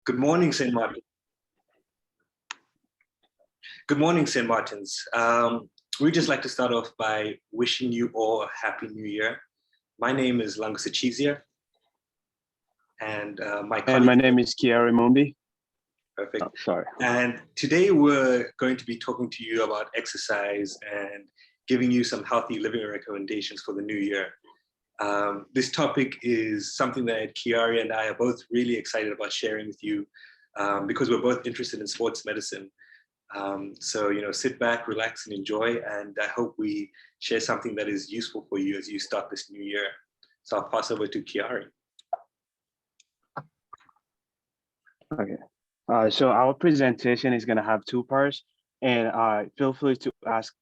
Good morning, St. Martin. Good morning, St. Martins. We'd just like to start off by wishing you all a happy new year. My name is Langus Achizia, and my colleague. And my name is Kiari Mumbi. Perfect. Oh, sorry. And today we're going to be talking to you about exercise and giving you some healthy living recommendations for the new year. This topic is something that Kiari and I are both really excited about sharing with you because we're both interested in sports medicine. So, sit back, relax, and enjoy. And I hope we share something that is useful for you as you start this new year. So I'll pass over to Kiari. Okay. So our presentation is going to have two parts, and feel free to ask,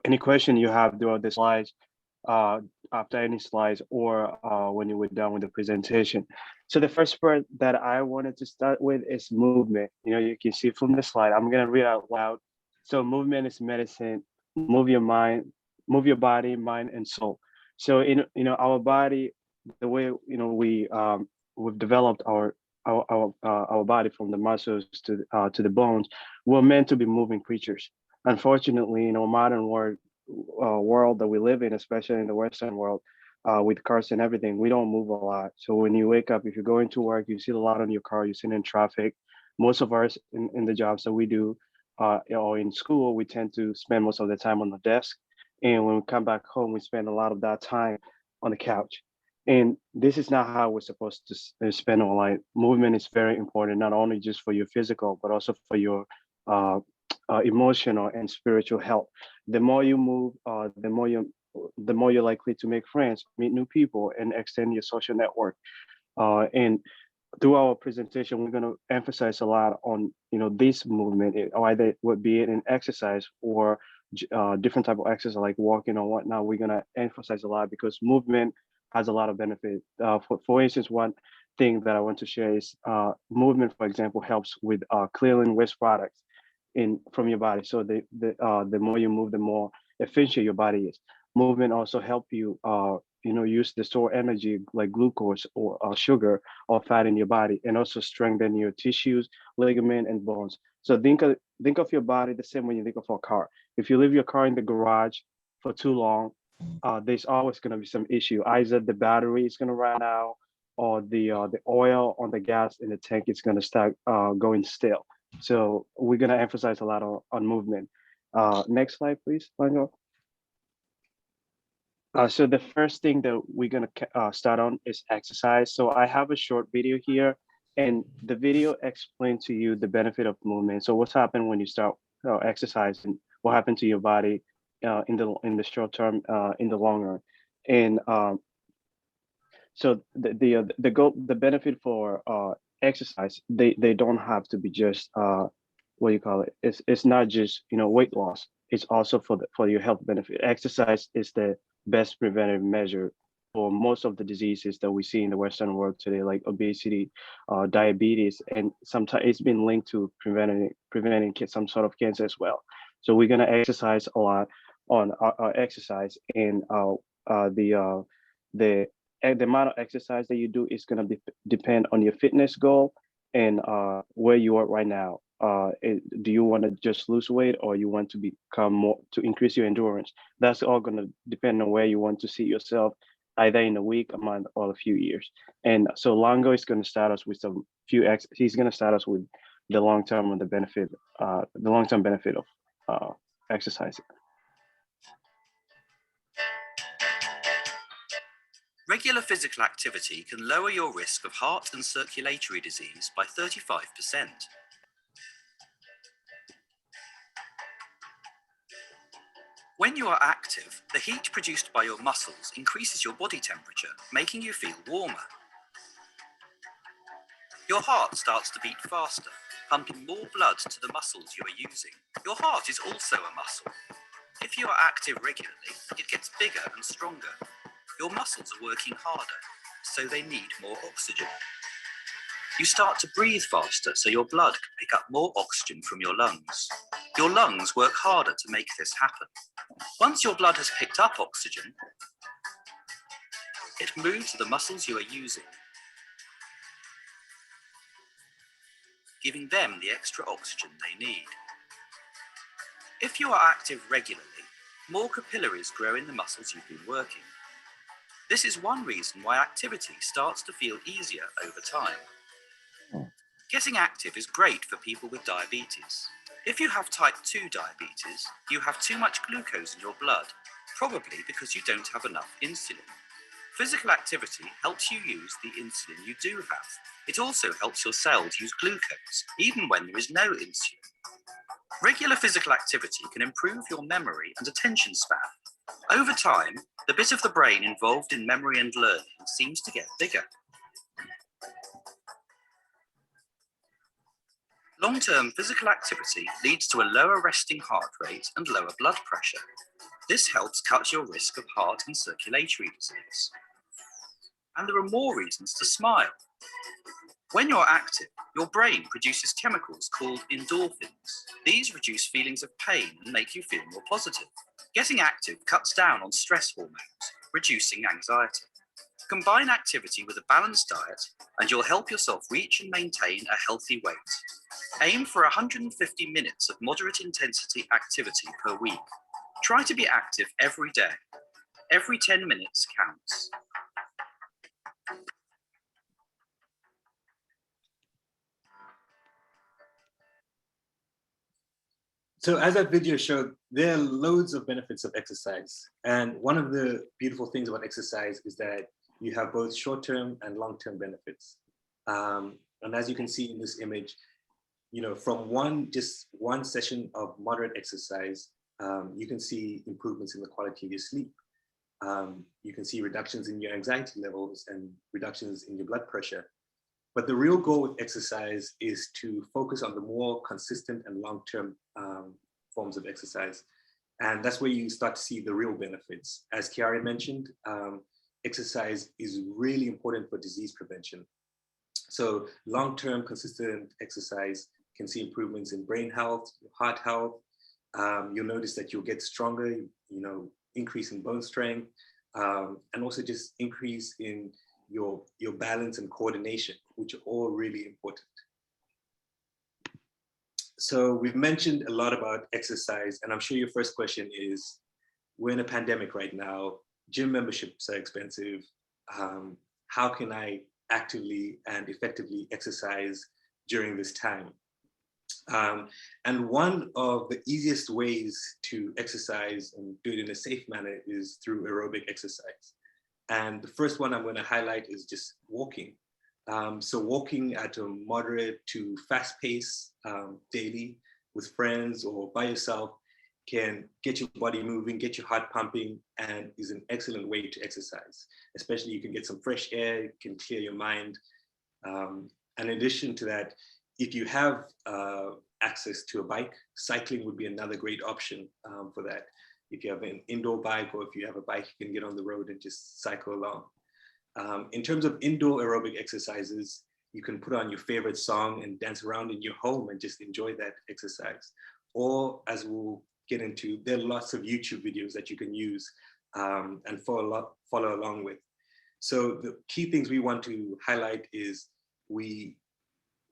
any question you have throughout the slides, after any slides, or when you were done with the presentation. So the first part that I wanted to start with is movement. You can see from the slide. I'm going to read out loud. So movement is medicine. Move your mind, move your body, mind, and soul. So our body, the way we've developed our body from the muscles to the bones, we're meant to be moving creatures. Unfortunately, modern world that we live in, especially in the Western world, with cars and everything, we don't move a lot. So when you wake up, if you're going to work, you sit a lot on your car, you sit in traffic. Most of us in the jobs that we do, or in school, we tend to spend most of the time on the desk. And when we come back home, we spend a lot of that time on the couch. And this is not how we're supposed to spend our life. Movement is very important, not only just for your physical, but also for your emotional and spiritual health. The more you move, the more you're likely to make friends, meet new people, and extend your social network. And through our presentation, we're going to emphasize a lot on this movement, either it would be an exercise or different type of exercise like walking or whatnot. We're going to emphasize a lot because movement has a lot of benefit. For instance, one thing that I want to share is movement, for example, helps with clearing waste products from your body. So the more you move, the more efficient your body is. Movement also help you use the store energy like glucose or sugar or fat in your body, and also strengthen your tissues, ligament, and bones. So think of your body the same way you think of a car. If you leave your car in the garage for too long, there's always going to be some issue. Either the battery is going to run out, or the oil on the gas in the tank is going to start going stale. So we're going to emphasize a lot on movement. Next slide, please, Lango. So the first thing that we're going to start on is exercise. So I have a short video here, and the video explains to you the benefit of movement. So what's happened when you start exercising? What happened to your body in the short term, in the long run? And so the benefit for exercise, they don't have to be just what you call it. It's not just weight loss. It's also for your health benefit. Exercise is the best preventive measure for most of the diseases that we see in the Western world today, like obesity, diabetes, and sometimes it's been linked to preventing some sort of cancer as well. So we're gonna exercise a lot on our exercise, and the amount of exercise that you do is gonna depend on your fitness goal and where you are right now. Do you want to just lose weight, or you want to become more, to increase your endurance? That's all going to depend on where you want to see yourself, either in a week, a month, or a few years. And so Longo is going to start us with he's going to start us with the long-term and the long-term benefit of exercising. Regular physical activity can lower your risk of heart and circulatory disease by 35%. When you are active, the heat produced by your muscles increases your body temperature, making you feel warmer. Your heart starts to beat faster, pumping more blood to the muscles you are using. Your heart is also a muscle. If you are active regularly, it gets bigger and stronger. Your muscles are working harder, so they need more oxygen. You start to breathe faster, so your blood can pick up more oxygen from your lungs. Your lungs work harder to make this happen. Once your blood has picked up oxygen, it moves to the muscles you are using. giving them the extra oxygen they need. If you are active regularly, more capillaries grow in the muscles you've been working. This is one reason why activity starts to feel easier over time. Getting active is great for people with diabetes. If you have type 2 diabetes, you have too much glucose in your blood, probably because you don't have enough insulin. Physical activity helps you use the insulin you do have. It also helps your cells use glucose, even when there is no insulin. Regular physical activity can improve your memory and attention span. Over time, the bit of the brain involved in memory and learning seems to get bigger. Long-term physical activity leads to a lower resting heart rate and lower blood pressure. This helps cut your risk of heart and circulatory disease. And there are more reasons to smile. When you're active, your brain produces chemicals called endorphins. These reduce feelings of pain and make you feel more positive. Getting active cuts down on stress hormones, reducing anxiety. Combine activity with a balanced diet, and you'll help yourself reach and maintain a healthy weight. Aim for 150 minutes of moderate intensity activity per week. Try to be active every day. Every 10 minutes counts. So as that video showed, there are loads of benefits of exercise. And one of the beautiful things about exercise is that you have both short-term and long-term benefits. And as you can see in this image, from just one session of moderate exercise, you can see improvements in the quality of your sleep. You can see reductions in your anxiety levels and reductions in your blood pressure. But the real goal with exercise is to focus on the more consistent and long-term forms of exercise. And that's where you start to see the real benefits. As Kiara mentioned, exercise is really important for disease prevention. So long-term consistent exercise can see improvements in brain health, heart health. You'll notice that you'll get stronger, increase in bone strength, and also just increase in your balance and coordination, which are all really important. So we've mentioned a lot about exercise, and I'm sure your first question is, we're in a pandemic right now, gym memberships are expensive. How can I actively and effectively exercise during this time? And one of the easiest ways to exercise and do it in a safe manner is through aerobic exercise. And the first one I'm going to highlight is just walking. So walking at a moderate to fast pace daily with friends or by yourself can get your body moving, get your heart pumping, and is an excellent way to exercise. Especially you can get some fresh air, it can clear your mind. And in addition to that, if you have access to a bike, cycling would be another great option for that. If you have an indoor bike or if you have a bike, you can get on the road and just cycle along. In terms of indoor aerobic exercises, you can put on your favorite song and dance around in your home and just enjoy that exercise. Or as we'll get into, there are lots of YouTube videos that you can use and follow along with. So the key things we want to highlight is we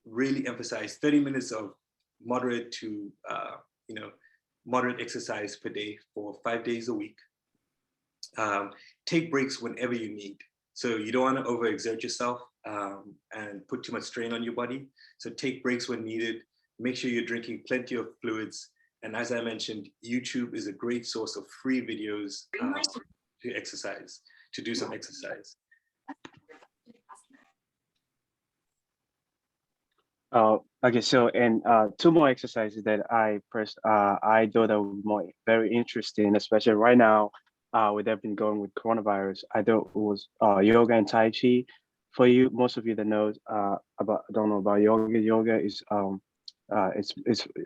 really emphasize 30 minutes of moderate to moderate exercise per day for 5 days a week. Take breaks whenever you need. So you don't want to overexert yourself and put too much strain on your body. So take breaks when needed. Make sure you're drinking plenty of fluids. And as I mentioned, YouTube is a great source of free videos to do some exercise. Okay, so and two more exercises that I thought that were very interesting, especially right now with everything going with coronavirus. I thought it was yoga and Tai Chi. For you, most of you that don't know about yoga. Yoga is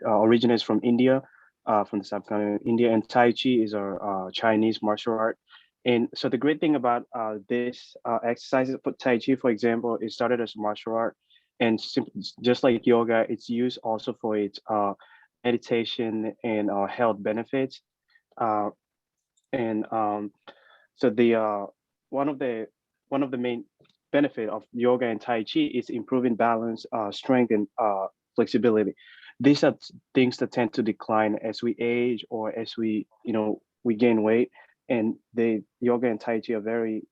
originates from India, from the subcontinent India, and Tai Chi is our Chinese martial art. And so the great thing about this exercises for Tai Chi, for example, it started as a martial art. And just like yoga, it's used also for its meditation and health benefits. So the one of the main benefit of yoga and Tai Chi is improving balance, strength, and flexibility. These are things that tend to decline as we age or as we gain weight. And the yoga and Tai Chi are very,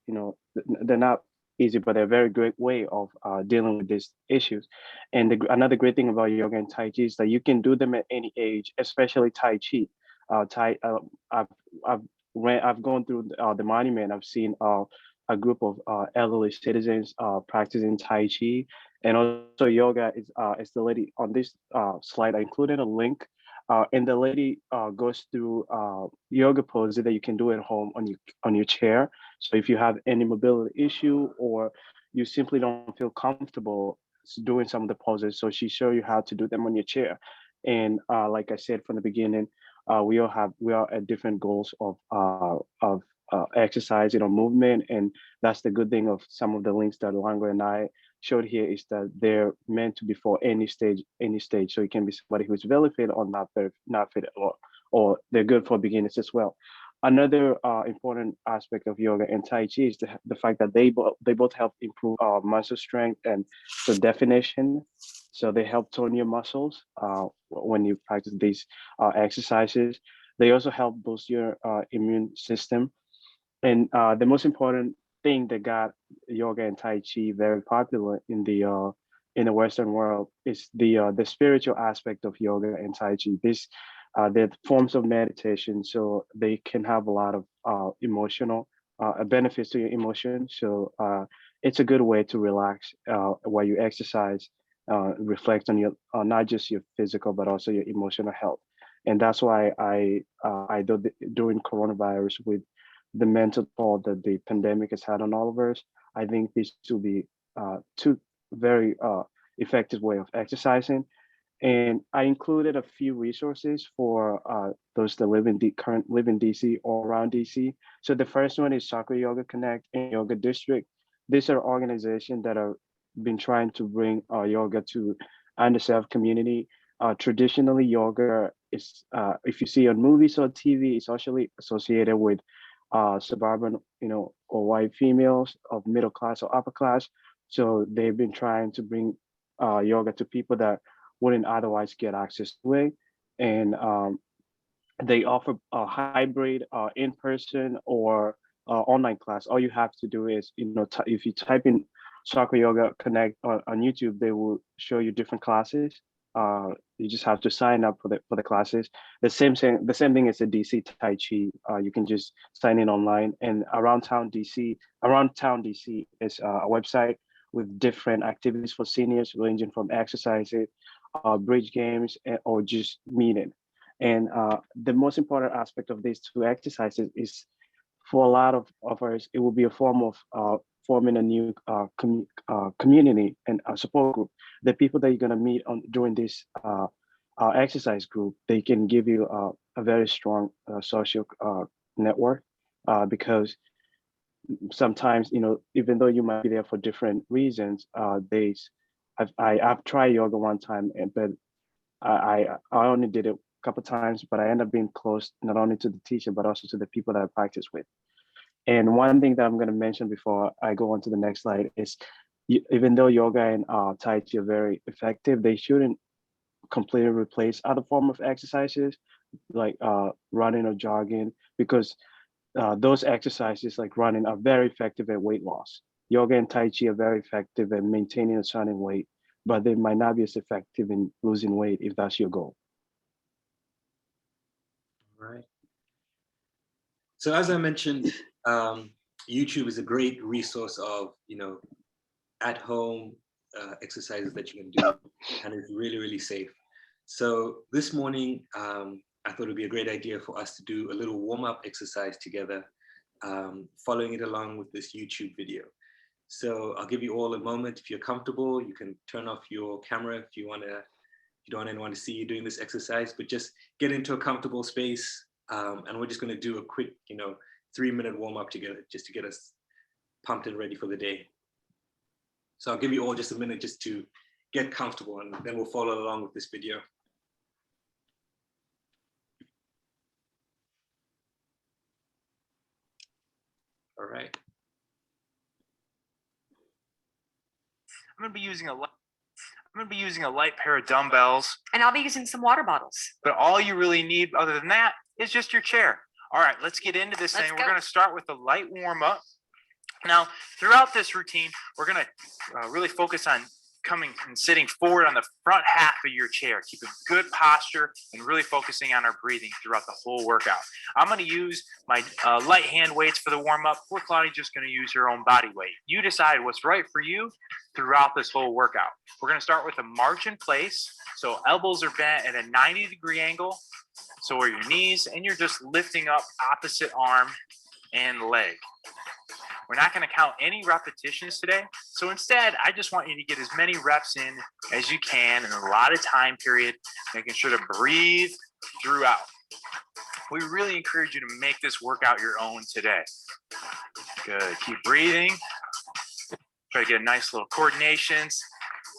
they're not easy, but they're a very great way of dealing with these issues. And another great thing about yoga and Tai Chi is that you can do them at any age, especially Tai Chi. I've I've I've gone through the monument. I've seen a group of elderly citizens practicing Tai Chi, and also yoga is the lady on this slide. I included a link, and the lady goes through yoga poses that you can do at home on your chair. So if you have any mobility issue or you simply don't feel comfortable doing some of the poses, so she show you how to do them on your chair. And like I said from the beginning, we are at different goals of exercise, movement, and that's the good thing of some of the links that Lango and I showed here is that they're meant to be for any stage. So it can be somebody who's very fit or not fit at all, or they're good for beginners as well. Another important aspect of yoga and Tai Chi is the fact that they both help improve muscle strength and the definition. So they help tone your muscles when you practice these exercises. They also help boost your immune system. And the most important thing that got yoga and Tai Chi very popular in the Western world is the spiritual aspect of yoga and Tai Chi. They're forms of meditation, so they can have a lot of emotional benefits to your emotion. So it's a good way to relax while you exercise, reflect on your not just your physical but also your emotional health. And that's why I do during coronavirus with the mental toll that the pandemic has had on all of us. I think these will be two very effective way of exercising. And I included a few resources for those that current live in DC or around DC. So the first one is Soccer Yoga Connect and Yoga District. These are organizations that have been trying to bring yoga to underserved community. Traditionally, yoga is, if you see on movies or TV, it's actually associated with suburban, or white females of middle class or upper class. So they've been trying to bring yoga to people that wouldn't otherwise get access to it. And they offer a hybrid in-person or online class. All you have to do is, if you type in Soccer Yoga Connect on YouTube, they will show you different classes. You just have to sign up for the classes. The same thing as the DC Tai Chi. You can just sign in online. And around town DC is a website with different activities for seniors, ranging from exercises, bridge games, or just meeting. And the most important aspect of these two exercises is for a lot of us, it will be a form of forming a new community and a support group. The people that you're going to meet during this exercise group, they can give you a very strong social network because sometimes, even though you might be there for different reasons, I've tried yoga one time, but I only did it a couple times, but I end up being close not only to the teacher but also to the people that I practice with. And one thing that I'm going to mention before I go on to the next slide is, even though yoga and Tai Chi are very effective, they shouldn't completely replace other form of exercises like running or jogging, because those exercises like running are very effective at weight loss. Yoga and Tai Chi are very effective at maintaining a certain weight, but they might not be as effective in losing weight if that's your goal. All right. So as I mentioned, YouTube is a great resource of, at home exercises that you can do, and it's really, really safe. So this morning, I thought it'd be a great idea for us to do a little warm-up exercise together, following it along with this YouTube video. So I'll give you all a moment. If you're comfortable, you can turn off your camera if you don't want anyone to see you doing this exercise, but just get into a comfortable space. And we're just going to do a quick, 3-minute warm-up together just to get us pumped and ready for the day. So I'll give you all just a minute just to get comfortable, and then we'll follow along with this video. All right. I'm going to be using a light pair of dumbbells. And I'll be using some water bottles. But all you really need other than that is just your chair. All right, let's get into this thing. We're going to start with a light warm up. Now, throughout this routine, we're going to really focus on coming and sitting forward on the front half of your chair, keeping good posture and really focusing on our breathing throughout the whole workout. I'm going to use my light hand weights for the warm up. Poor Claudia's just going to use her own body weight. You decide what's right for you throughout this whole workout. We're going to start with a march in place. So elbows are bent at a 90-degree angle. So are your knees, and you're just lifting up opposite arm and leg. We're not going to count any repetitions today. So instead, I just want you to get as many reps in as you can in a lot of time period, making sure to breathe throughout. We really encourage you to make this workout your own today. Good. Keep breathing. Try to get a nice little coordination,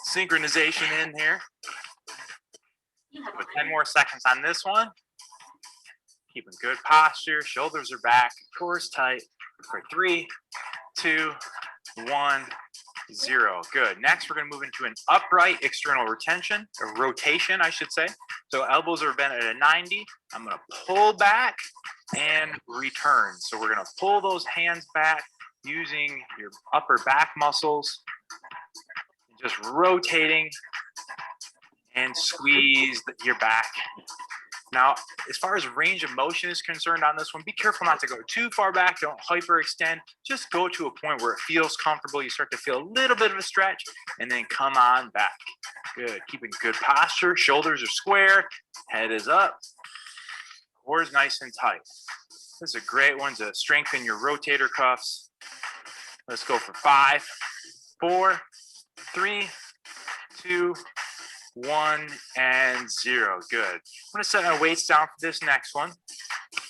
synchronization in here. With 10 more seconds on this one. Keeping good posture. Shoulders are back. Core is tight. For 3, 2, 1, 0. Good. Next, we're going to move into an upright external retention, or rotation, I should say. So elbows are bent at a 90. I'm going to pull back and return. So we're going to pull those hands back using your upper back muscles, just rotating and squeeze your back. Now, as far as range of motion is concerned on this one, be careful not to go too far back. Don't hyperextend. Just go to a point where it feels comfortable. You start to feel a little bit of a stretch, and then come on back. Good. Keeping good posture. Shoulders are square. Head is up. Core is nice and tight. This is a great one to strengthen your rotator cuffs. Let's go for 5, 4, 3, 2, 1, and 0. Good. I'm going to set my weights down for this next one.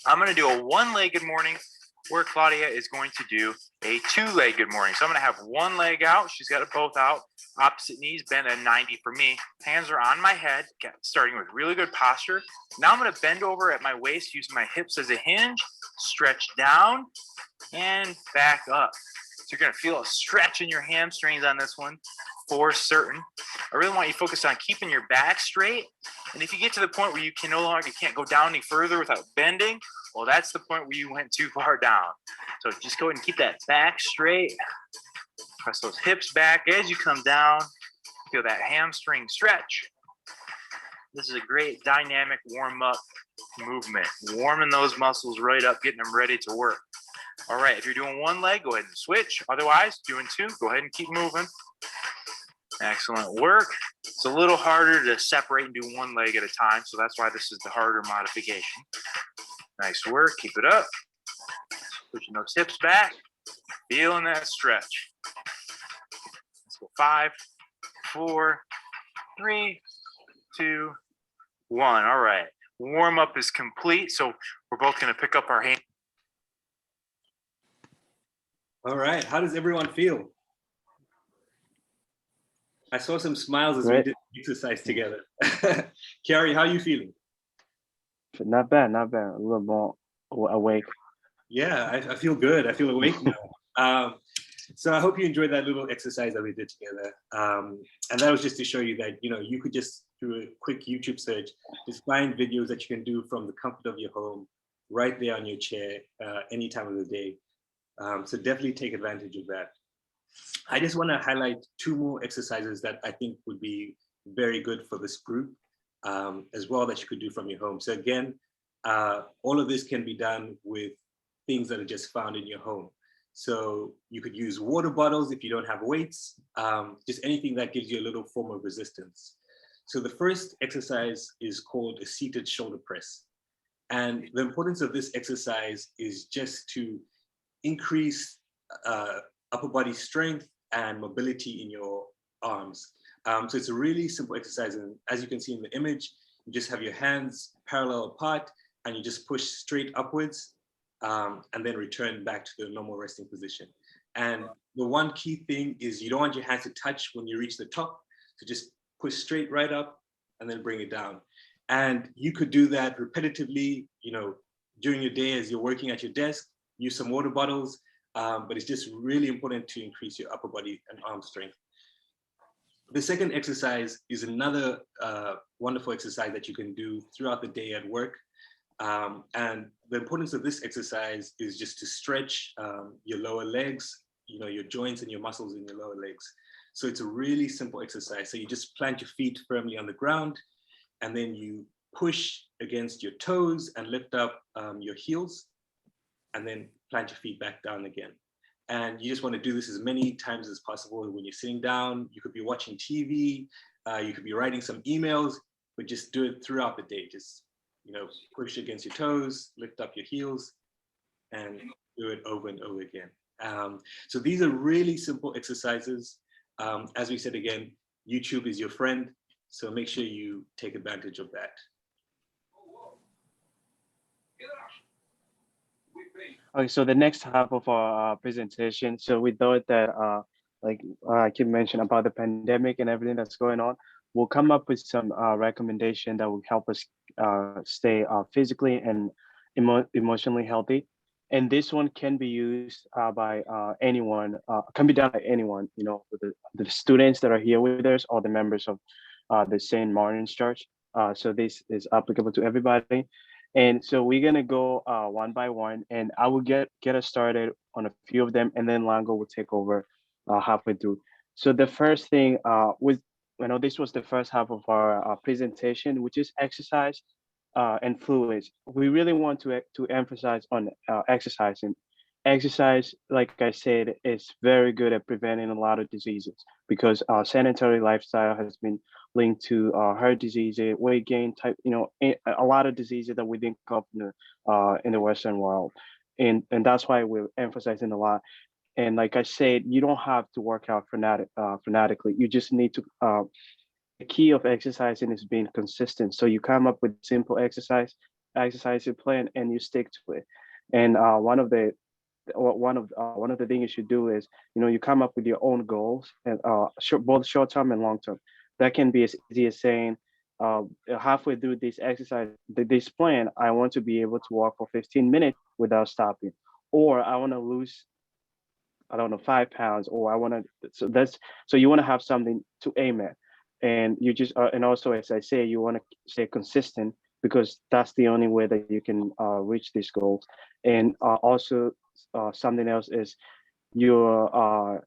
I'm going to do a one-legged morning where Claudia is going to do a two-legged morning. So I'm going to have one leg out. She's got it both out. Opposite knees bent at 90 for me. Hands are on my head, starting with really good posture. Now I'm going to bend over at my waist, using my hips as a hinge, stretch down and back up. So you're going to feel a stretch in your hamstrings on this one for certain. I really want you to focus on keeping your back straight. And if you get to the point where you can't go down any further without bending, well, that's the point where you went too far down. So just go ahead and keep that back straight. Press those hips back as you come down. Feel that hamstring stretch. This is a great dynamic warm-up movement. Warming those muscles right up, getting them ready to work. All right, if you're doing one leg, go ahead and switch. Otherwise, doing two, go ahead and keep moving. Excellent work. It's a little harder to separate and do one leg at a time, so that's why this is the harder modification. Nice work. Keep it up. Pushing those hips back. Feeling that stretch. Let's go 5, 4, 3, 2, 1. All right. Warm up is complete, so we're both going to pick up our hand. All right. How does everyone feel? I saw some smiles as we did exercise together. Carrie, how are you feeling? Not bad, not bad. A little more awake. Yeah, I feel good. I feel awake now. So I hope you enjoyed that little exercise that we did together. And that was just to show you that, you could just do a quick YouTube search, just find videos that you can do from the comfort of your home, right there on your chair, any time of the day. So definitely take advantage of that. I just want to highlight 2 more exercises that I think would be very good for this group as well, that you could do from your home. So again, all of this can be done with things that are just found in your home. So you could use water bottles if you don't have weights, just anything that gives you a little form of resistance. So the first exercise is called a seated shoulder press. And the importance of this exercise is just to increase upper body strength and mobility in your arms. So it's a really simple exercise. And as you can see in the image, you just have your hands parallel apart and you just push straight upwards and then return back to the normal resting position. And the one key thing is you don't want your hands to touch when you reach the top. So just push straight right up and then bring it down. And you could do that repetitively, during your day as you're working at your desk. Use some water bottles, but it's just really important to increase your upper body and arm strength. The second exercise is another wonderful exercise that you can do throughout the day at work. And the importance of this exercise is just to stretch your lower legs, your joints and your muscles in your lower legs. So it's a really simple exercise. So you just plant your feet firmly on the ground, and then you push against your toes and lift up your heels, and then plant your feet back down again. And you just want to do this as many times as possible. When you're sitting down, you could be watching TV, you could be writing some emails, but just do it throughout the day. Just, push against your toes, lift up your heels, and do it over and over again. So these are really simple exercises. As we said again, YouTube is your friend, so make sure you take advantage of that. Okay, so the next half of our presentation, so we thought that, like I can mention about the pandemic and everything that's going on, we'll come up with some recommendation that will help us stay physically and emotionally healthy. And this one can be used by anyone, can be done by anyone, the students that are here with us or the members of the St. Martin's Church. So this is applicable to everybody. And so we're gonna go one by one, and I will get us started on a few of them, and then Lango will take over halfway through. So the first thing this was the first half of our presentation, which is exercise and fluids. We really want to emphasize on exercising. Exercise, like I said, is very good at preventing a lot of diseases because our sedentary lifestyle has been linked to heart disease, weight gain type, a lot of diseases that we think of in the Western world. And that's why we're emphasizing a lot. And like I said, you don't have to work out fanatically. You just need to, the key of exercising is being consistent. So you come up with simple exercise plan and you stick to it. And one of the things you should do is, you come up with your own goals, and both short term and long term. That can be as easy as saying, halfway through this exercise, this plan, I want to be able to walk for 15 minutes without stopping, or I want to lose, 5 pounds, or I want to. So you want to have something to aim at, and you just and also, as I say, you want to stay consistent because that's the only way that you can reach these goals. And also something else is your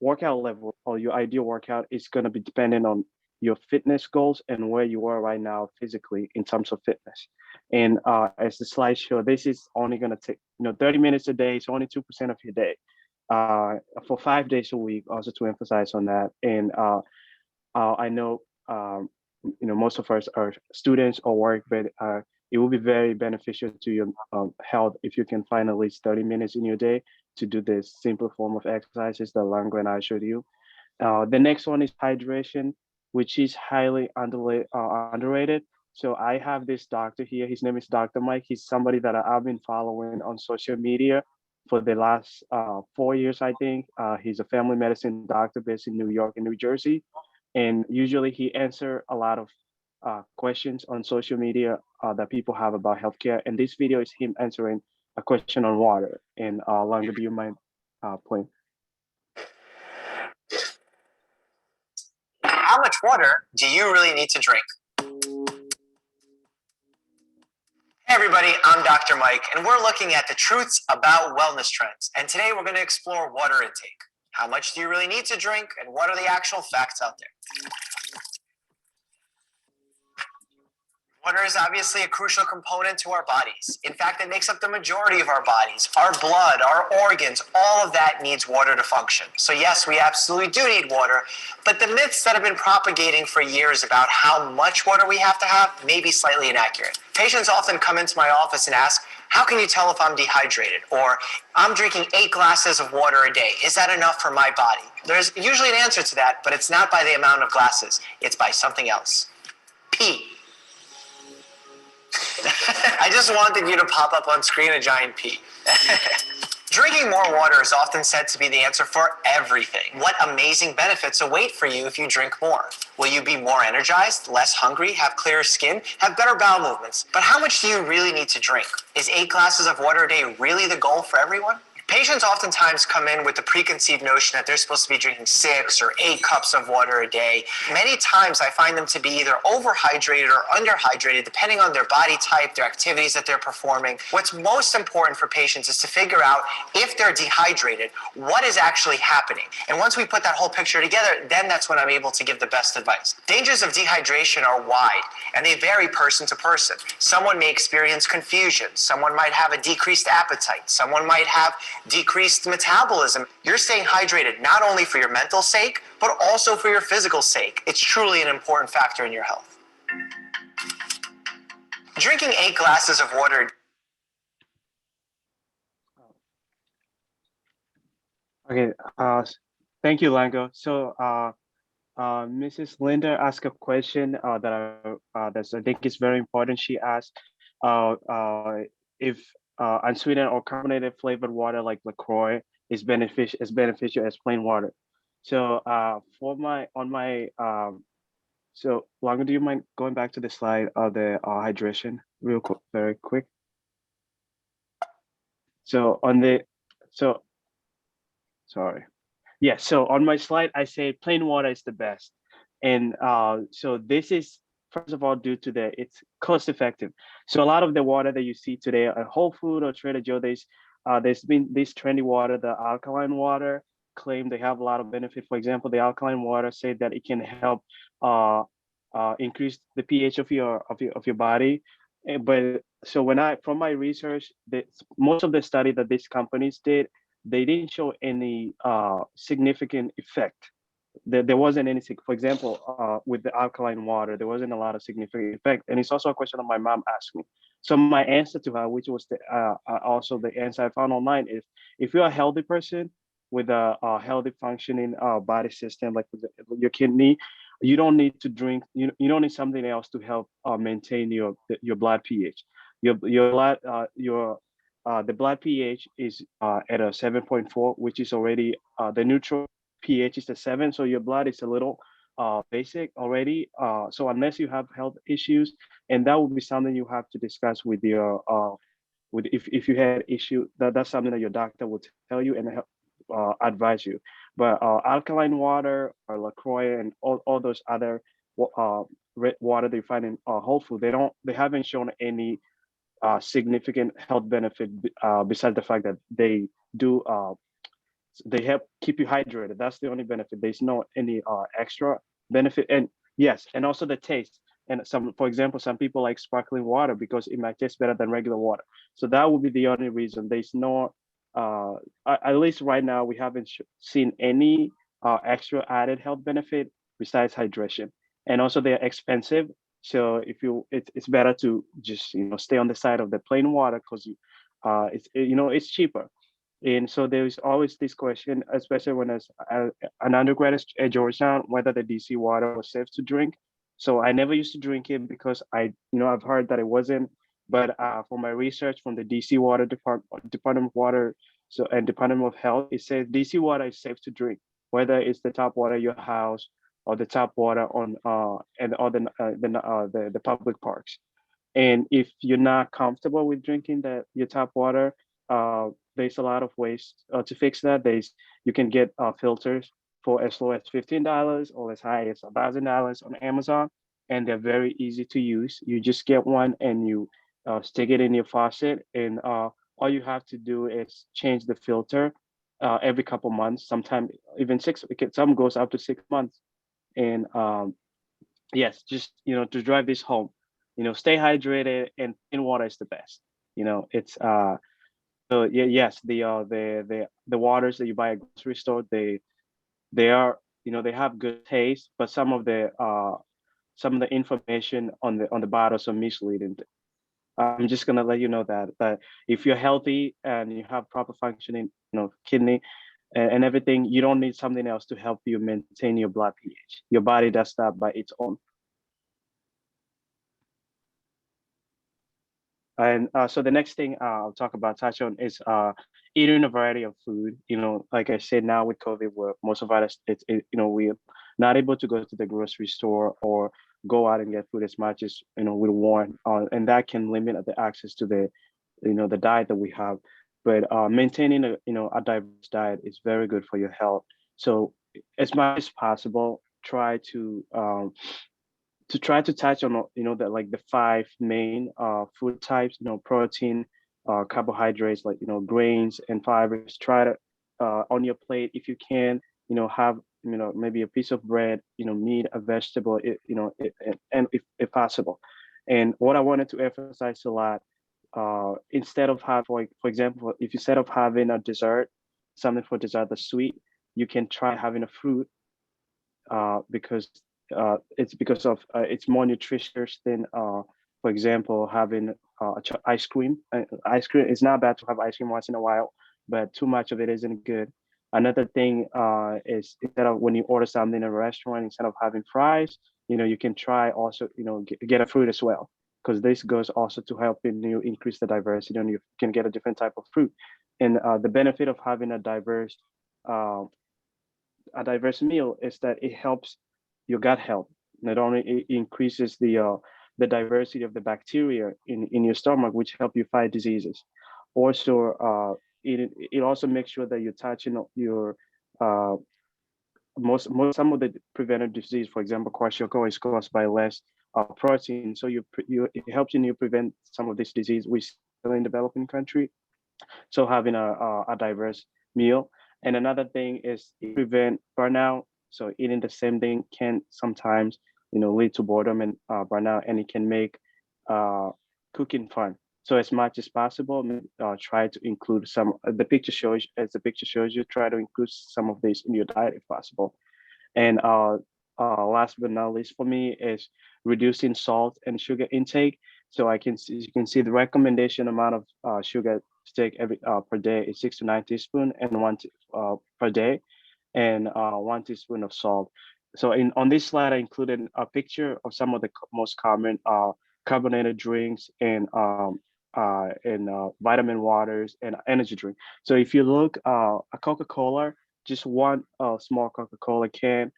workout level or your ideal workout is going to be dependent on your fitness goals and where you are right now physically in terms of fitness. And as the slide show, this is only going to take 30 minutes a day. It's only 2% of your day for 5 days a week, also to emphasize on that. And I know most of us are students or work, but it will be very beneficial to your health if you can find at least 30 minutes in your day to do this simple form of exercises that Lango and I showed you. The next one is hydration, which is highly underrated. So I have this doctor here. His name is Dr. Mike. He's somebody that I've been following on social media for the last 4 years, I think. He's a family medicine doctor based in New York and New Jersey. And usually he answers a lot of questions on social media that people have about healthcare. And this video is him answering a question on water. And Lango, do you mind playing? How much water do you really need to drink? Hey everybody, I'm Dr. Mike, and we're looking at the truths about wellness trends. And today we're going to explore water intake. How much do you really need to drink, and what are the actual facts out there? Water is obviously a crucial component to our bodies. In fact, it makes up the majority of our bodies. Our blood, our organs, all of that needs water to function. So yes, we absolutely do need water, but the myths that have been propagating for years about how much water we have to have may be slightly inaccurate. Patients often come into my office and ask, how can you tell if I'm dehydrated? Or I'm drinking 8 glasses of water a day. Is that enough for my body? There's usually an answer to that, but it's not by the amount of glasses. It's by something else. Pee. I just wanted you to pop up on screen a giant P. Drinking more water is often said to be the answer for everything. What amazing benefits await for you if you drink more? Will you be more energized, less hungry, have clearer skin, have better bowel movements? But how much do you really need to drink? Is 8 glasses of water a day really the goal for everyone? Patients oftentimes come in with the preconceived notion that they're supposed to be drinking 6 or 8 cups of water a day. Many times I find them to be either overhydrated or underhydrated, depending on their body type, their activities that they're performing. What's most important for patients is to figure out if they're dehydrated, what is actually happening. And once we put that whole picture together, then that's when I'm able to give the best advice. Dangers of dehydration are wide, and they vary person to person. Someone may experience confusion. Someone might have a decreased appetite. Someone might have decreased metabolism. You're staying hydrated not only for your mental sake, but also for your physical sake. It's truly an important factor in your health. Drinking 8 glasses of water. Okay, thank you, Lango. So Mrs. Linda asked a question that I think is very important. She asked if unsweetened or carbonated flavored water like LaCroix is beneficial as plain water. So so Lango, do you mind going back to the slide of the hydration real quick, very quick? So sorry. Yeah, so on my slide, I say plain water is the best. And so this is, first of all, due to it's cost effective. So a lot of the water that you see today at Whole Food or Trader Joe, there's been this trendy water, the alkaline water, claim they have a lot of benefit. For example, the alkaline water say that it can help increase the pH of your body. But so from my research, most of the study that these companies did, they didn't show any significant effect. There wasn't anything, for example, with the alkaline water, there wasn't a lot of significant effect. And it's also a question that my mom asked me. So my answer to her, which was also the answer I found online, is if you're a healthy person with a healthy functioning body system, like your kidney, you don't need to drink, you don't need something else to help maintain your blood pH. The blood pH is at a 7.4, which is already the neutral pH is a 7, so your blood is a little basic already. So unless you have health issues, and that would be something you have to discuss with your if you had issue, that's something that your doctor will tell you and advise you. But alkaline water or LaCroix and all those other red water they find in Whole Food, they haven't shown any significant health benefit besides the fact that they do they help keep you hydrated. That's the only benefit. There's no any extra benefit. And yes, and also the taste. And for example, some people like sparkling water because it might taste better than regular water. So that would be the only reason. There's no at least right now we haven't seen any extra added health benefit besides hydration. And also they're expensive. So it's better to just stay on the side of the plain water because it's cheaper. And so there's always this question, especially when as an undergrad at Georgetown, whether the DC water was safe to drink. So I never used to drink it because I've heard that it wasn't. But for my research from the DC Water Department of Water and Department of Health, it says DC water is safe to drink, whether it's the tap water in your house or the tap water on the public parks. And if you're not comfortable with drinking your tap water, there's a lot of ways to fix that. You can get filters for as low as $15 or as high as $1,000 on Amazon, and they're very easy to use. You just get one and you stick it in your faucet, and all you have to do is change the filter every couple months. Sometimes even some goes up to 6 months. And yes, just to drive this home, stay hydrated, and clean water is the best. It's so yeah, yes, the waters that you buy at grocery store, they are they have good taste, but some of the information on the bottles are misleading. I'm just gonna let you know that if you're healthy and you have proper functioning kidney and everything, you don't need something else to help you maintain your blood pH. Your body does that by its own. And so the next thing I'll touch on is eating a variety of food. Like I said, now with COVID, where most of us, we're not able to go to the grocery store or go out and get food as much as we want, and that can limit the access to the diet that we have. but maintaining a diverse diet is very good for your health. So as much as possible, try to touch on that, like the five main food types, protein, carbohydrates, like grains and fibers. Try to on your plate, if you can, have maybe a piece of bread, meat, a vegetable, and if possible. And what I wanted to emphasize a lot, instead of have, for example, if instead of having a dessert, something for dessert that's sweet, you can try having a fruit, because it's more nutritious than, for example, having ice cream. Ice cream, it's not bad to have ice cream once in a while, but too much of it isn't good. Another thing is, instead of, when you order something in a restaurant, instead of having fries, you can try also, get a fruit as well, because this goes also to helping you increase the diversity, and you can get a different type of fruit. And the benefit of having uh, a diverse meal is that it helps your gut health. Not only it increases the diversity of the bacteria in your stomach, which help you fight diseases. Also, it also makes sure that you're touching your uh, some of the preventive disease. For example, kwashiorkor is caused by less protein, so it helps you prevent some of this disease we still in developing country. So having a diverse meal. And another thing is it prevent burnout. So eating the same thing can sometimes, lead to boredom and burnout, and it can make uh, cooking fun. So as much as possible, try to include some. The picture shows you, try to include some of this in your diet if possible. And last but not least for me is reducing salt and sugar intake. So you can see the recommendation amount of sugar to take every per day is 6 to 9 teaspoons, and per day, and 1 teaspoon of salt. So on this slide, I included a picture of some of the most common carbonated drinks and vitamin waters and energy drink. So if you look, a Coca-Cola, just one small Coca-Cola can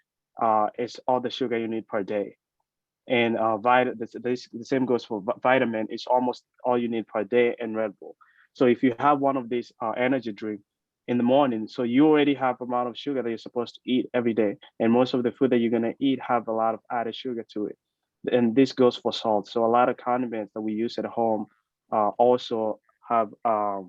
is all the sugar you need per day. And the same goes for vitamin. It's almost all you need per day, and Red Bull. So if you have one of these energy drink in the morning, so you already have amount of sugar that you're supposed to eat every day. And most of the food that you're gonna eat have a lot of added sugar to it. And this goes for salt. So a lot of condiments that we use at home also have a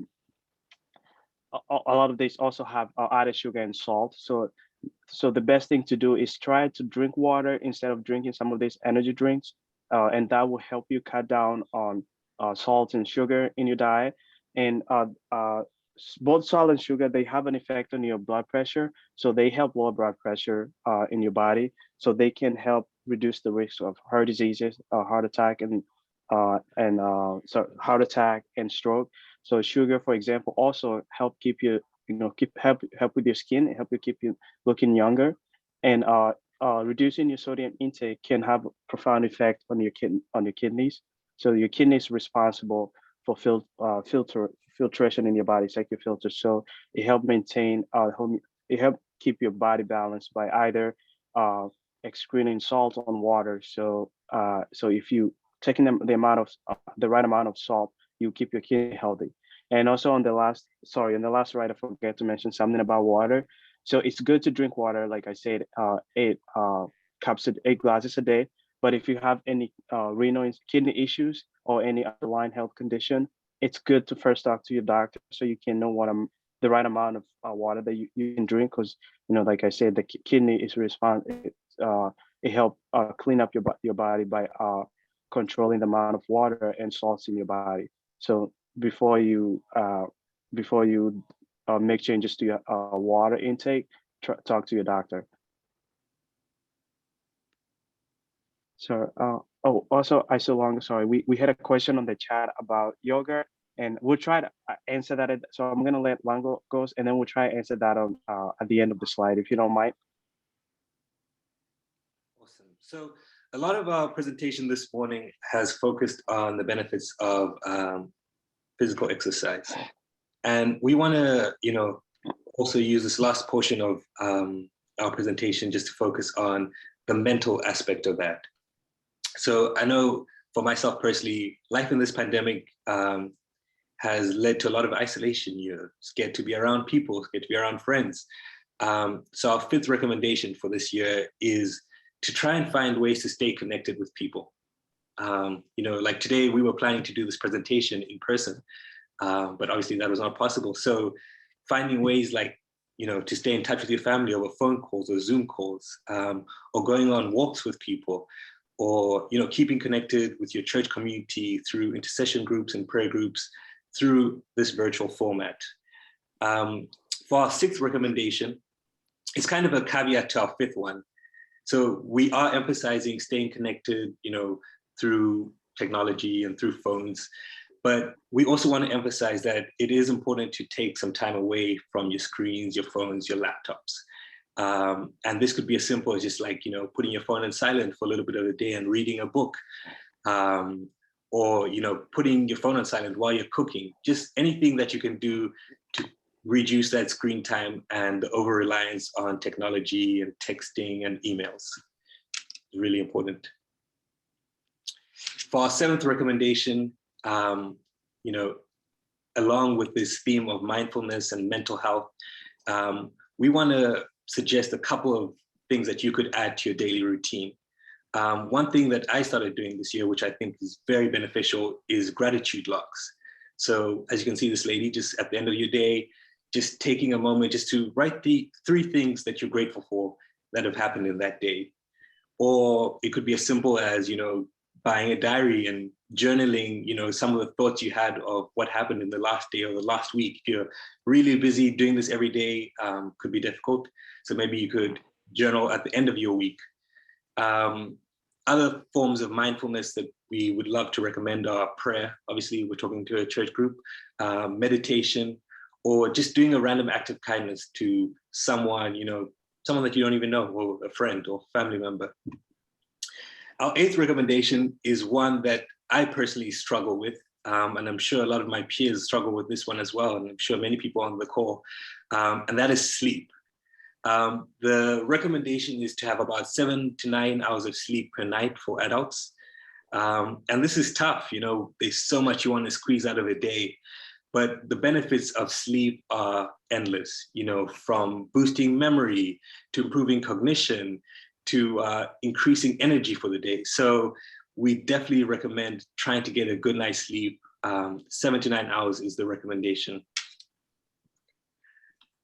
lot of these also have added sugar and salt. So the best thing to do is try to drink water instead of drinking some of these energy drinks, and that will help you cut down on salt and sugar in your diet. And both salt and sugar, they have an effect on your blood pressure, so they help lower blood pressure in your body, so they can help reduce the risk of heart diseases, heart attack, and heart attack and stroke. So sugar, for example, also help keep you, help with your skin, help you keep you looking younger. And reducing your sodium intake can have a profound effect on your kidneys. So your kidneys responsible for filtration in your body. It's like your filter. So it help maintain, it help keep your body balanced by either excreting salt on water. So if you taking the right amount of salt, you keep your kidney healthy. And also on the last slide, I forget to mention something about water. So it's good to drink water, like I said, 8 glasses a day. But if you have any renal kidney issues or any underlying health condition, it's good to first talk to your doctor so you can know the right amount of water that you can drink. Because like I said, the kidney is it help clean up your body by controlling the amount of water and salts in your body. So before you make changes to your water intake, talk to your doctor. So also sorry, we had a question on the chat about yogurt, and we'll try to answer that. So I'm gonna let Longo goes, and then we'll try to answer that on at the end of the slide, if you don't mind. Awesome. So a lot of our presentation this morning has focused on the benefits of physical exercise. And we want to, also use this last portion of our presentation just to focus on the mental aspect of that. So I know for myself personally, life in this pandemic has led to a lot of isolation. You're scared to be around people, scared to be around friends. So our fifth recommendation for this year is to try and find ways to stay connected with people. Like today we were planning to do this presentation in person, but obviously that was not possible. So finding ways like, to stay in touch with your family over phone calls or Zoom calls, or going on walks with people, or, keeping connected with your church community through intercession groups and prayer groups through this virtual format. For our sixth recommendation, it's kind of a caveat to our fifth one. So we are emphasizing staying connected, through technology and through phones, but we also want to emphasize that it is important to take some time away from your screens, your phones, your laptops. And this could be as simple as just like, putting your phone in silent for a little bit of the day and reading a book, or, putting your phone on silent while you're cooking, just anything that you can do to reduce that screen time and the over-reliance on technology and texting and emails. Really important. For our seventh recommendation, along with this theme of mindfulness and mental health, we want to suggest a couple of things that you could add to your daily routine. One thing that I started doing this year, which I think is very beneficial, is gratitude logs. So as you can see, this lady, just at the end of your day, just taking a moment just to write the 3 things that you're grateful for that have happened in that day. Or it could be as simple as, buying a diary and journaling, some of the thoughts you had of what happened in the last day or the last week. If you're really busy doing this every day, could be difficult. So maybe you could journal at the end of your week. Other forms of mindfulness that we would love to recommend are prayer. Obviously, we're talking to a church group, meditation, or just doing a random act of kindness to someone, someone that you don't even know, or a friend or family member. Our 8th recommendation is one that I personally struggle with, and I'm sure a lot of my peers struggle with this one as well, and I'm sure many people on the call, and that is sleep. The recommendation is to have about 7 to 9 hours of sleep per night for adults. And this is tough, there's so much you want to squeeze out of a day, but the benefits of sleep are endless, from boosting memory to improving cognition, to increasing energy for the day. So we definitely recommend trying to get a good night's sleep. 7 to 9 hours is the recommendation.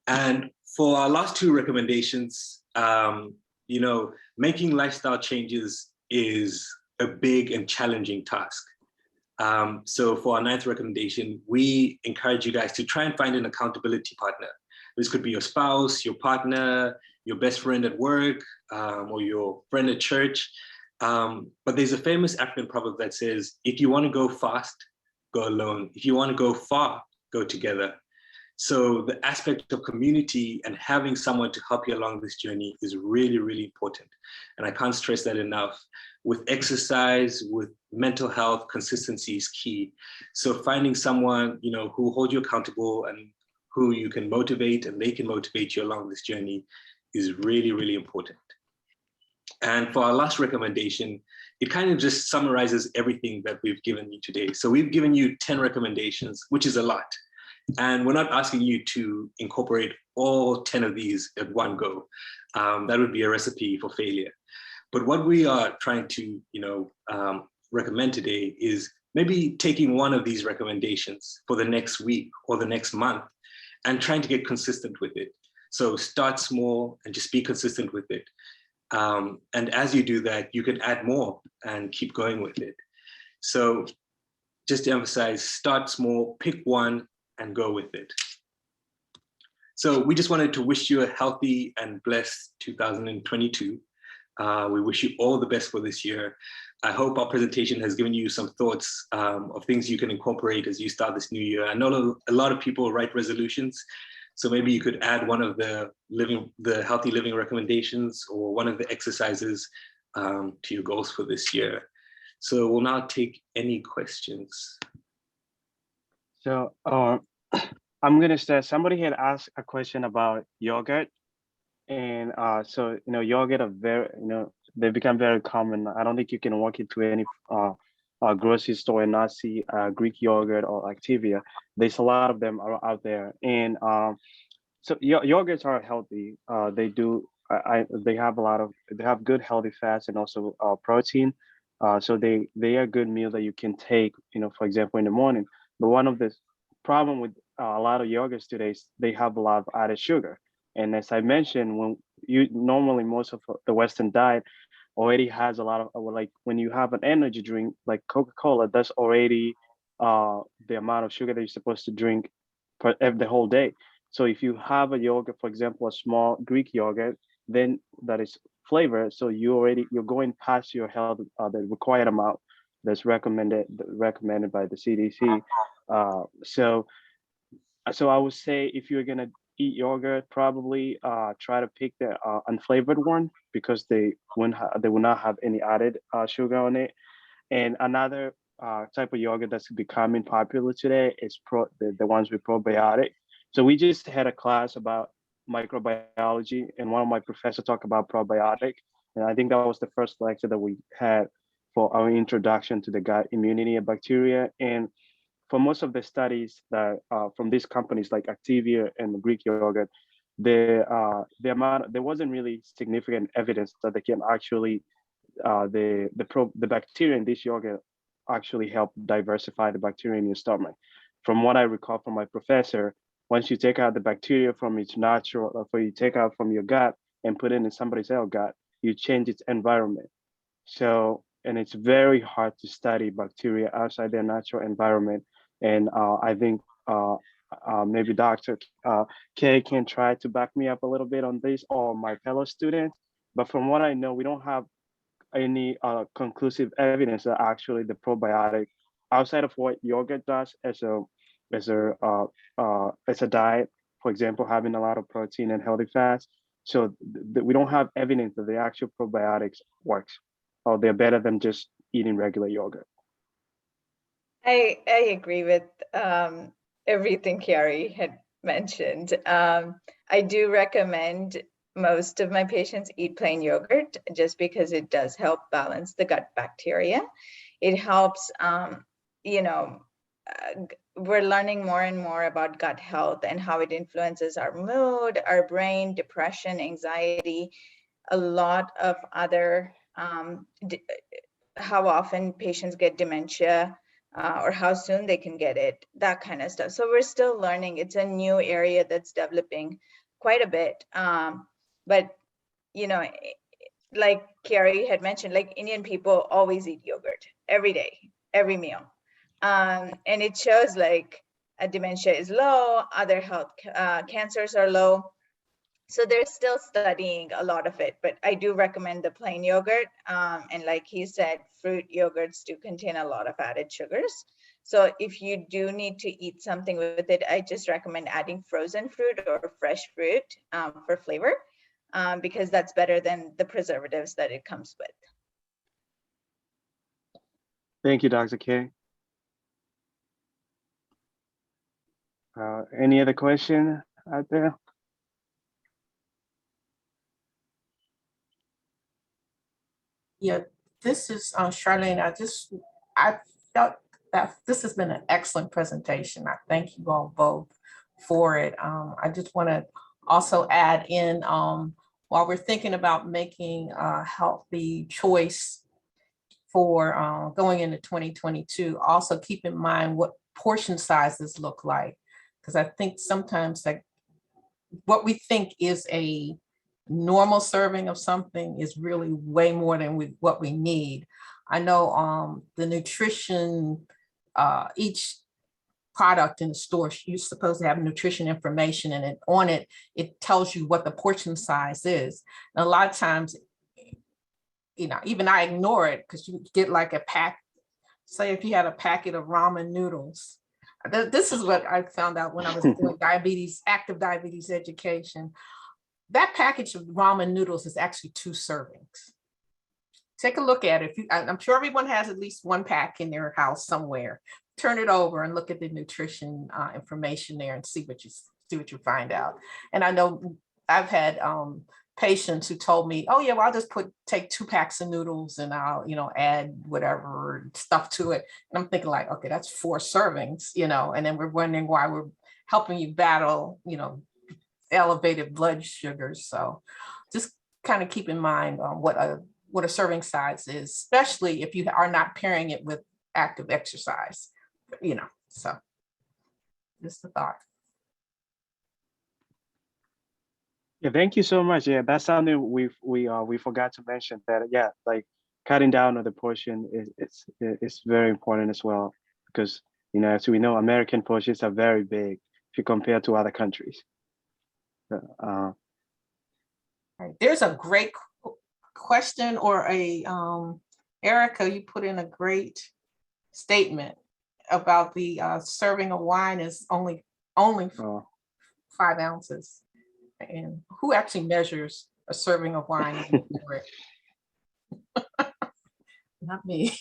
And for our last 2 recommendations, making lifestyle changes is a big and challenging task. So for our 9th recommendation, we encourage you guys to try and find an accountability partner. This could be your spouse, your partner, your best friend at work, or your friend at church. But there's a famous African proverb that says, if you want to go fast, go alone. If you want to go far, go together. So the aspect of community and having someone to help you along this journey is really, really important. And I can't stress that enough. With exercise, with mental health, consistency is key. So finding someone, who hold you accountable and who you can motivate and they can motivate you along this journey is really, really important. And for our last recommendation, it kind of just summarizes everything that we've given you today. So we've given you 10 recommendations, which is a lot. And we're not asking you to incorporate all 10 of these at one go. That would be a recipe for failure. But what we are trying to, recommend today is maybe taking one of these recommendations for the next week or the next month and trying to get consistent with it. So start small and just be consistent with it. And as you do that, you can add more and keep going with it. So just to emphasize, start small, pick one and go with it. So we just wanted to wish you a healthy and blessed 2022. We wish you all the best for this year. I hope our presentation has given you some thoughts of things you can incorporate as you start this new year. I know a lot of people write resolutions, so maybe you could add one of the healthy living recommendations or one of the exercises to your goals for this year. So we'll now take any questions. So I'm gonna say somebody had asked a question about yogurt, and so yogurt are very they become very common. I don't think you can walk into any grocery store and not see Greek yogurt or Activia. There's a lot of them are out there, and so yogurts are healthy. They do. They have they have good healthy fats and also protein. So they are a good meal that you can take. For example, in the morning. But one of the problem with a lot of yogurts today is they have a lot of added sugar. And as I mentioned, when you normally most of the Western diet already has a lot of like when you have an energy drink like Coca-Cola, that's already the amount of sugar that you're supposed to drink the whole day. So if you have a yogurt, for example, a small Greek yogurt, then that is flavored. So you're going past your health the required amount that's recommended by the CDC. So I would say if you're gonna eat yogurt, probably try to pick the unflavored one because they will not have any added sugar on it. And another type of yogurt that's becoming popular today is the ones with probiotic. So we just had a class about microbiology, and one of my professors talked about probiotic, and I think that was the first lecture that we had for our introduction to the gut immunity and bacteria. And for most of the studies that from these companies like Activia and Greek yogurt, there wasn't really significant evidence that they can actually the bacteria in this yogurt actually help diversify the bacteria in your stomach. From what I recall from my professor, once you take out the bacteria from its natural, or you take out from your gut and put it in somebody else's gut, you change its environment. So, and it's very hard to study bacteria outside their natural environment. And I think maybe Dr. K can try to back me up a little bit on this, or my fellow students. But from what I know, we don't have any conclusive evidence that actually the probiotic, outside of what yogurt does as a diet, for example, having a lot of protein and healthy fats. So we don't have evidence that the actual probiotics works, or they're better than just eating regular yogurt. I agree with everything Chiari had mentioned. I do recommend most of my patients eat plain yogurt just because it does help balance the gut bacteria. It helps, we're learning more and more about gut health and how it influences our mood, our brain, depression, anxiety, a lot of other, how often patients get dementia, or how soon they can get it, that kind of stuff. So we're still learning. It's a new area that's developing quite a bit. But, like Chiari had mentioned, like Indian people always eat yogurt every day, every meal. And it shows like dementia is low, other health cancers are low. So they're still studying a lot of it, but I do recommend the plain yogurt. And like he said, fruit yogurts do contain a lot of added sugars. So if you do need to eat something with it, I just recommend adding frozen fruit or fresh fruit for flavor, because that's better than the preservatives that it comes with. Thank you, Dr. K. Any other question out there? Yeah, this is Charlene. I felt that this has been an excellent presentation. I thank you all both for it. I just want to also add in, while we're thinking about making a healthy choice for going into 2022, also keep in mind what portion sizes look like. Because I think sometimes like what we think is a normal serving of something is really way more than what we need. I know the nutrition, each product in the store, you're supposed to have nutrition information, and on it, it tells you what the portion size is. And a lot of times, even I ignore it because you get like a pack, say if you had a packet of ramen noodles. This is what I found out when I was doing active diabetes education. That package of ramen noodles is actually 2 servings. Take a look at it. I'm sure everyone has at least one pack in their house somewhere. Turn it over and look at the nutrition information there and see what you find out. And I know I've had patients who told me, oh yeah, well, I'll just take 2 packs of noodles and I'll, add whatever stuff to it. And I'm thinking like, okay, that's 4 servings, and then we're wondering why we're helping you battle, elevated blood sugars. So just kind of keep in mind what a serving size is, especially if you are not pairing it with active exercise, so just a thought. Yeah, thank you so much. Yeah, that's something we forgot to mention that. Yeah, like cutting down on the portion it's very important as well, because as we know, American portions are very big if you compare to other countries. Right. There's a great question, or Erica, you put in a great statement about the serving of wine is only 5 ounces. And who actually measures a serving of wine? Not me.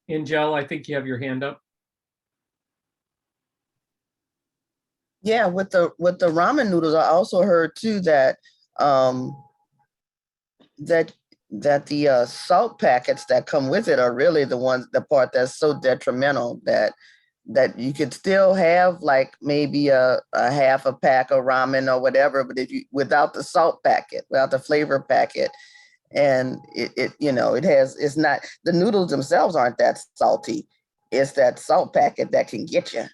Angel, I think you have your hand up. Yeah, with the ramen noodles, I also heard too that that the salt packets that come with it are really the part that's so detrimental that you could still have like maybe a half a pack of ramen or whatever, but if you without the salt packet, without the flavor packet, and it's not, the noodles themselves aren't that salty. It's that salt packet that can get you.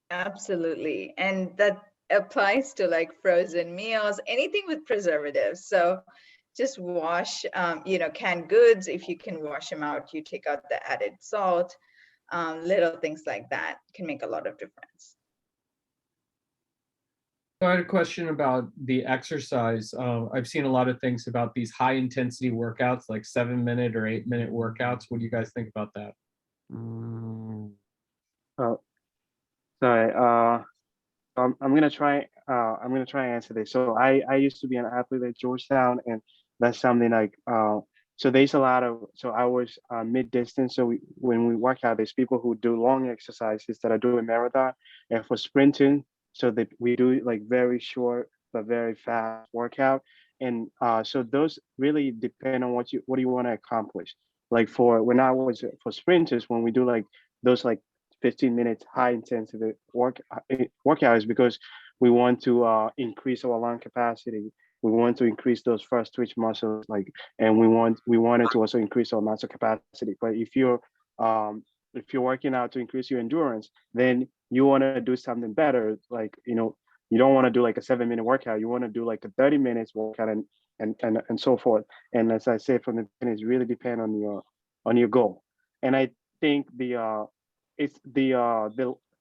Absolutely. And that applies to like frozen meals, anything with preservatives. So just wash, canned goods. If you can wash them out, you take out the added salt. Little things like that can make a lot of difference. So I had a question about the exercise. I've seen a lot of things about these high intensity workouts, like 7-minute or 8-minute workouts. What do you guys think about that? Sorry. I'm gonna try and answer this. So I used to be an athlete at Georgetown, and that's something like so there's a lot of, so I was mid distance. So when we work out, there's people who do long exercises that are doing marathon, and for sprinting, so that we do like very short but very fast workout. And so those really depend on what you want to accomplish. Like for sprinters, when we do like those like 15 minutes high intensity workouts, because we want to increase our lung capacity. We want to increase those first twitch muscles, and we wanted to also increase our muscle capacity. But if you're working out to increase your endurance, then you want to do something better. Like, you don't want to do like a 7-minute workout. You want to do like a 30 minutes workout and so forth. And as I said from the beginning, it really depends on your goal. And I think it's the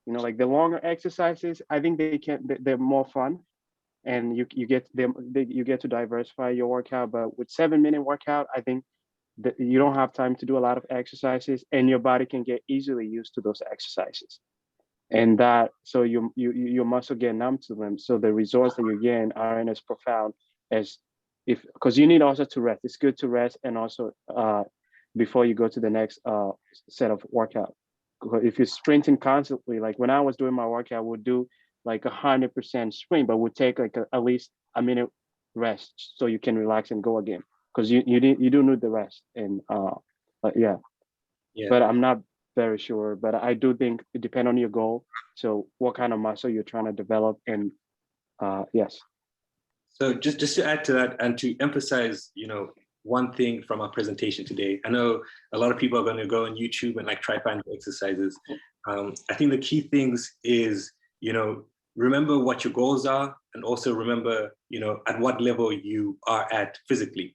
like the longer exercises, I think they're more fun, and you get to diversify your workout. But with 7-minute workout, I think that you don't have time to do a lot of exercises, and your body can get easily used to those exercises, and so your muscle get numb to them. So the results that you get aren't as profound as because you need also to rest. It's good to rest, and also before you go to the next set of workout. If you're sprinting constantly, like when I was doing my workout, I would do like 100% sprint, but would take like at least a minute rest so you can relax and go again, because you do need the rest. And yeah. But I'm not very sure, but I do think it depends on your goal. So what kind of muscle you're trying to develop, and yes. So just to add to that, and to emphasize, one thing from our presentation today, I know a lot of people are going to go on YouTube and like try to find exercises. I think the key things is, remember what your goals are, and also remember, at what level you are at physically.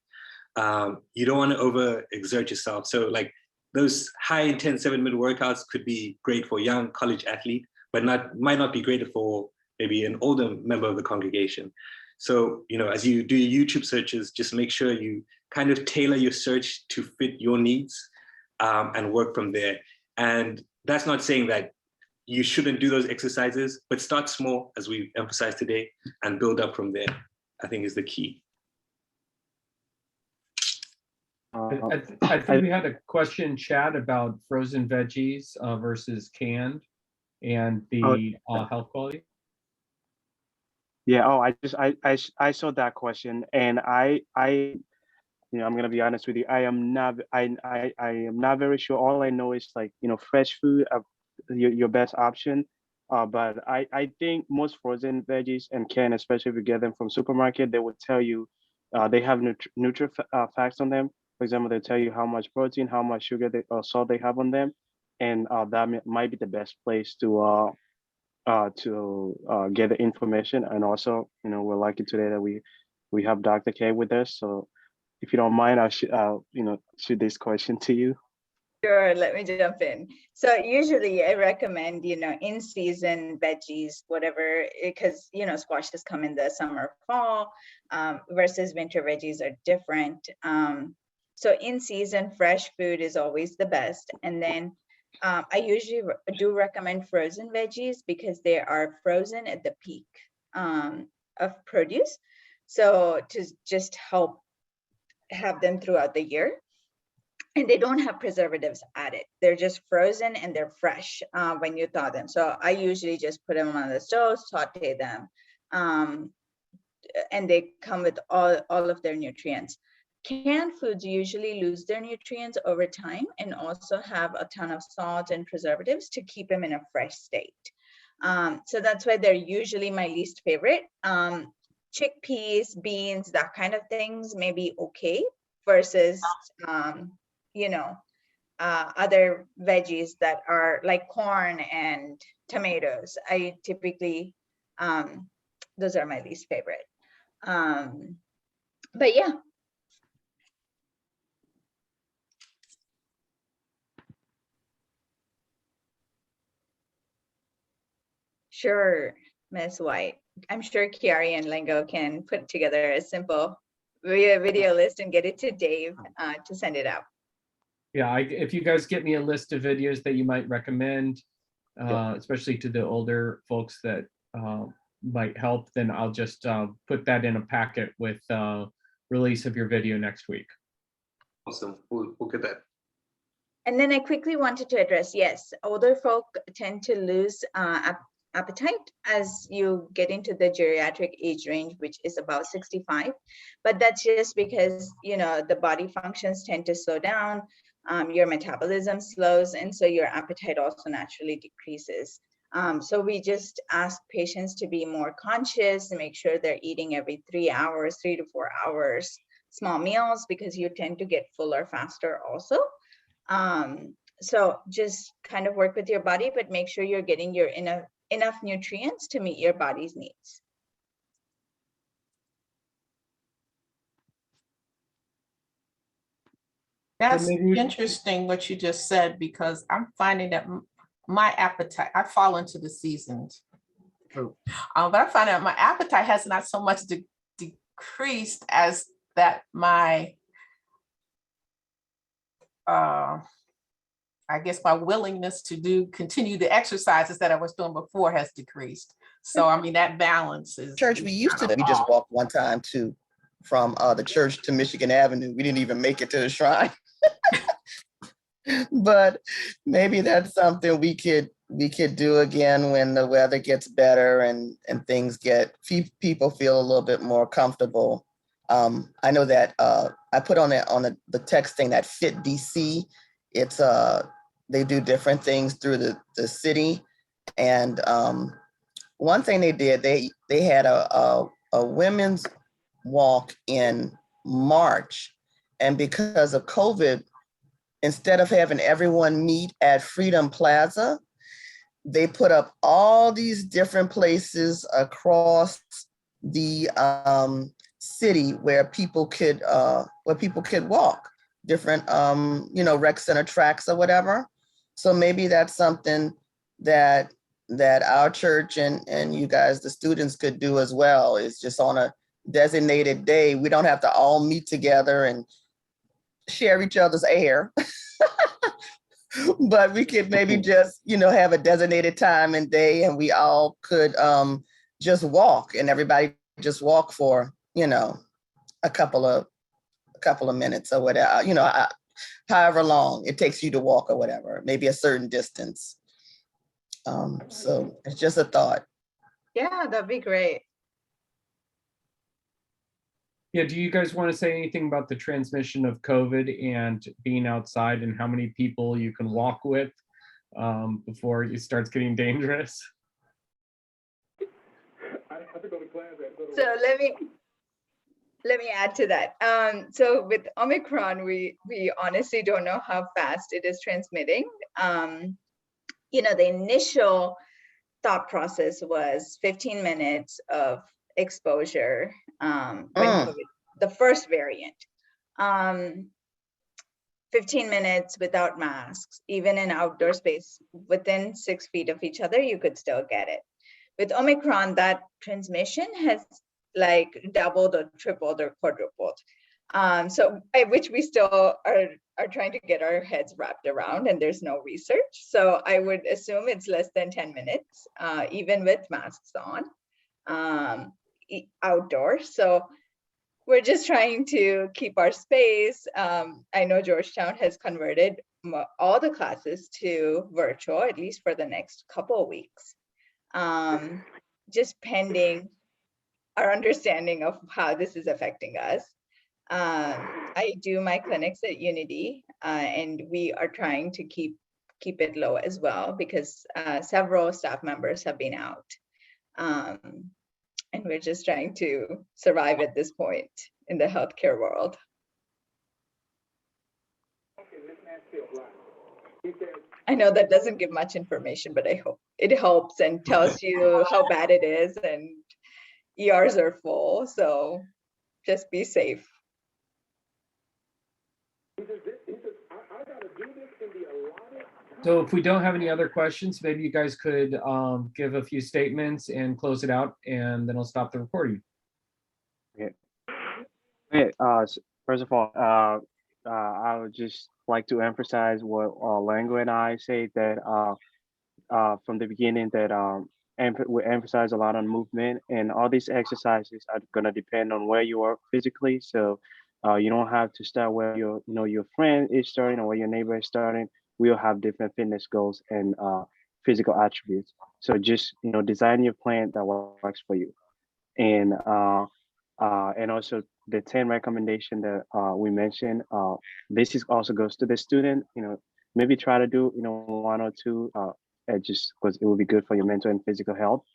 You don't want to overexert yourself. So like those high intense 7-minute workouts could be great for a young college athlete, but might not be great for maybe an older member of the congregation. So, as you do your YouTube searches, just make sure you kind of tailor your search to fit your needs, and work from there. And that's not saying that you shouldn't do those exercises, but start small, as we've emphasized today, and build up from there, I think is the key. I think we had a question in chat about frozen veggies versus canned. and the health quality? Yeah. Oh, I saw that question, and I'm gonna be honest with you. I am not very sure. All I know is, like, fresh food, your best option. But I think most frozen veggies and canned, especially if you get them from supermarket, they would tell you, they have facts on them. For example, they tell you how much protein, how much sugar, salt they have on them, and that might be the best place to get the information. And also, we're lucky today that we have Dr. K with us. So if you don't mind, I'll shoot this question to you. Sure, let me jump in. So usually I recommend, in season veggies, whatever, because, squashes come in the summer, fall, versus winter veggies are different. So in season, fresh food is always the best. And then I usually do recommend frozen veggies because they are frozen at the peak of produce. So to just help have them throughout the year. And they don't have preservatives added. They're just frozen and they're fresh when you thaw them. So I usually just put them on the stove, saute them, and they come with all of their nutrients. Canned foods usually lose their nutrients over time and also have a ton of salt and preservatives to keep them in a fresh state. So that's why they're usually my least favorite. Chickpeas, beans, that kind of things may be okay versus other veggies that are like corn and tomatoes. I typically, those are my least favorite. But yeah. Sure, Ms. White. I'm sure Kiari and Lengo can put together a simple video list and get it to Dave to send it out. Yeah, if you guys get me a list of videos that you might recommend, especially to the older folks that might help, then I'll just put that in a packet with release of your video next week. Awesome, we'll get that. And then I quickly wanted to address, yes, older folk tend to lose appetite as you get into the geriatric age range, which is about 65. But that's just because, the body functions tend to slow down, your metabolism slows, and so your appetite also naturally decreases. So we just ask patients to be more conscious and make sure they're eating every 3 hours, 3 to 4 hours, small meals, because you tend to get fuller faster also. So just kind of work with your body, but make sure you're getting your enough nutrients to meet your body's needs. That's interesting what you just said, because I'm finding that my appetite, I fall into the seasoned group, but I find that my appetite has not so much decreased as that my, I guess my willingness to continue the exercises that I was doing before has decreased. So, I mean, that balance is. Church, we just walked one time from the church to Michigan Avenue. We didn't even make it to the shrine. But maybe that's something we could do again when the weather gets better and things people feel a little bit more comfortable. I know that I put on the text thing that Fit DC. It's they do different things through the city, and one thing they did, they had a women's walk in March, and because of COVID, instead of having everyone meet at Freedom Plaza, they put up all these different places across the city where people could walk, different rec center tracks or whatever. So maybe that's something that our church and you guys, the students, could do as well. Is just on a designated day. We don't have to all meet together and share each other's air. But we could maybe just, have a designated time and day, and we all could just walk, and everybody just walk for, a couple of minutes or whatever, however long it takes you to walk or whatever, maybe a certain distance. So it's just a thought. Yeah, that'd be great. Yeah, do you guys want to say anything about the transmission of COVID and being outside and how many people you can walk with before it starts getting dangerous? So let me add to that. So with Omicron, we honestly don't know how fast it is transmitting. You know, the initial thought process was 15 minutes of exposure when COVID, the first variant. 15 minutes without masks, even in outdoor space within 6 feet of each other, you could still get it. With Omicron, that transmission has like doubled or tripled or quadrupled. Which we still are trying to get our heads wrapped around, and there's no research. So I would assume it's less than 10 minutes, even with masks on, outdoors. So we're just trying to keep our space. I know Georgetown has converted all the classes to virtual, at least for the next couple of weeks, just pending our understanding of how this is affecting us. I do my clinics at Unity, and we are trying to keep it low as well, because several staff members have been out. And we're just trying to survive at this point in the healthcare world. I know that doesn't give much information, but I hope it helps and tells you how bad it is, and ERs are full, so just be safe. So if we don't have any other questions, maybe you guys could give a few statements and close it out, and then I'll stop the recording. Okay. First of all, I would just like to emphasize what Lango and I say, that from the beginning, that we emphasize a lot on movement, and all these exercises are going to depend on where you are physically. So you don't have to start where your friend is starting or where your neighbor is starting. We all have different fitness goals and physical attributes. So just design your plan that works for you. And also the 10 recommendation that we mentioned, this is also goes to the student. Maybe try to do 1 or 2, just because it will be good for your mental and physical health.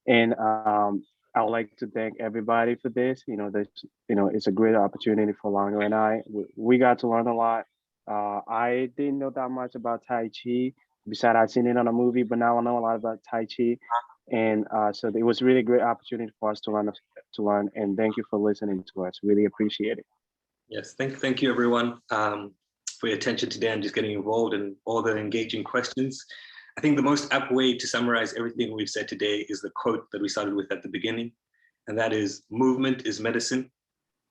And I would like to thank everybody for this. It's a great opportunity for Longo and I. We got to learn a lot. I didn't know that much about Tai Chi. Besides, I've seen it on a movie, but now I know a lot about Tai Chi. And so it was really a great opportunity for us to learn. And thank you for listening to us. Really appreciate it. Yes, thank you everyone for your attention today and just getting involved in all the engaging questions. I think the most apt way to summarize everything we've said today is the quote that we started with at the beginning, and that is, movement is medicine.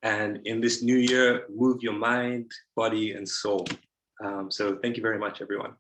And in this new year, move your mind, body, and soul. So thank you very much, everyone.